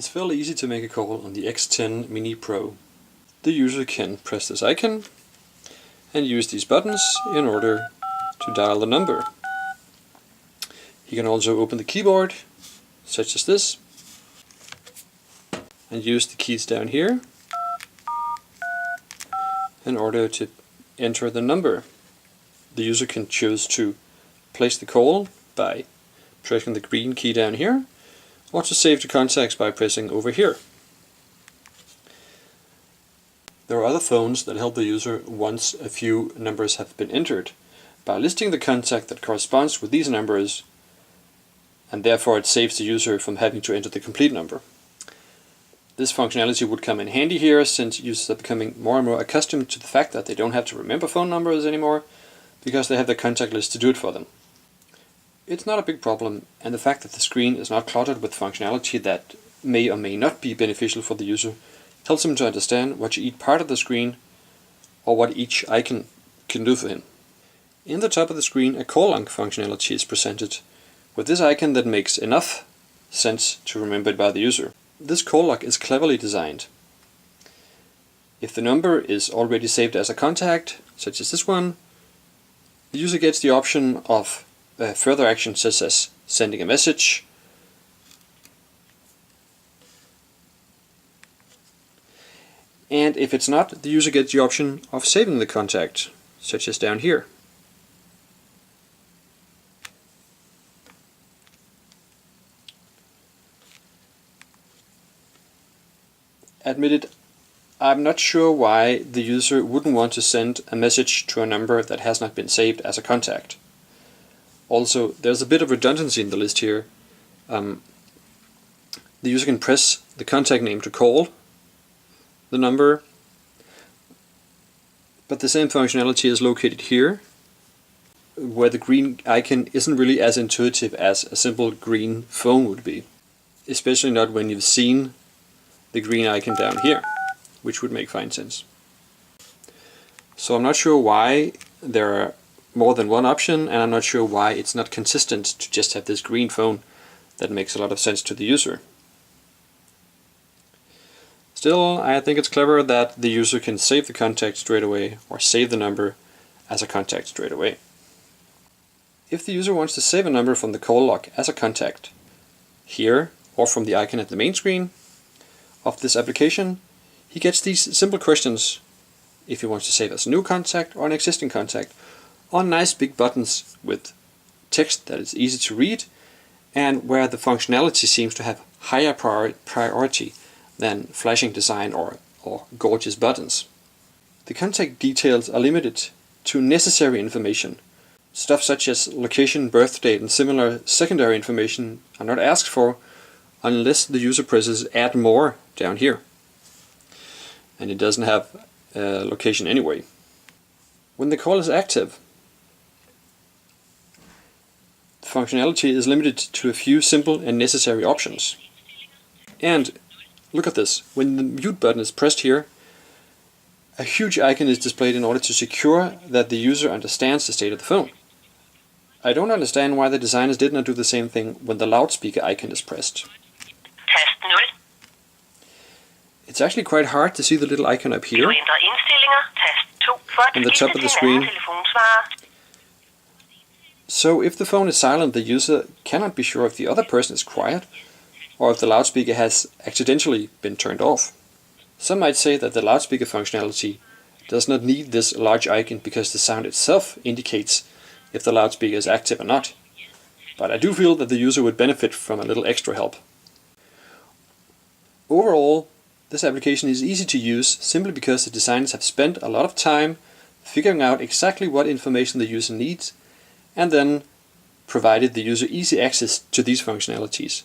It's fairly easy to make a call on the X10 Mini Pro. The user can press this icon and use these buttons in order to dial the number. He can also open the keyboard, such as this, and use the keys down here in order to enter the number. The user can choose to place the call by pressing the green key down here, or to save the contacts by pressing over here. There are other phones that help the user once a few numbers have been entered by listing the contact that corresponds with these numbers, and therefore it saves the user from having to enter the complete number. This functionality would come in handy here, since users are becoming more and more accustomed to the fact that they don't have to remember phone numbers anymore, because they have the contact list to do it for them. It's not a big problem, and the fact that the screen is not cluttered with functionality that may or may not be beneficial for the user helps him to understand what each part of the screen or what each icon can do for him. In the top of the screen, a call log functionality is presented with this icon that makes enough sense to remember it by the user. This call log is cleverly designed. If the number is already saved as a contact, such as this one, the user gets the option of further actions such as sending a message, and if it's not, the user gets the option of saving the contact, such as down here. Admitted, I'm not sure why the user wouldn't want to send a message to a number that has not been saved as a contact. Also, there's a bit of redundancy in the list here. The user can press the contact name to call the number, but the same functionality is located here, where the green icon isn't really as intuitive as a simple green phone would be, especially not when you've seen the green icon down here, which would make fine sense. So I'm not sure why there are more than one option, and I'm not sure why it's not consistent to just have this green phone. That makes a lot of sense to the user. Still, I think it's clever that the user can save the contact straight away, or save the number as a contact straight away. If the user wants to save a number from the call log as a contact here, or from the icon at the main screen of this application, he gets these simple questions if he wants to save as a new contact or an existing contact, on nice big buttons with text that is easy to read, and where the functionality seems to have higher priority than flashing design or gorgeous buttons. The contact details are limited to necessary information. Stuff such as location, birth date, and similar secondary information are not asked for unless the user presses add more down here. And it doesn't have location anyway. When the call is active, the functionality is limited to a few simple and necessary options. And look at this, when the mute button is pressed here, a huge icon is displayed in order to secure that the user understands the state of the phone. I don't understand why the designers did not do the same thing when the loudspeaker icon is pressed. It's actually quite hard to see the little icon up here on the top of the screen. So if the phone is silent, the user cannot be sure if the other person is quiet, or if the loudspeaker has accidentally been turned off. Some might say that the loudspeaker functionality does not need this large icon because the sound itself indicates if the loudspeaker is active or not. But I do feel that the user would benefit from a little extra help. Overall, this application is easy to use simply because the designers have spent a lot of time figuring out exactly what information the user needs, and then provided the user easy access to these functionalities.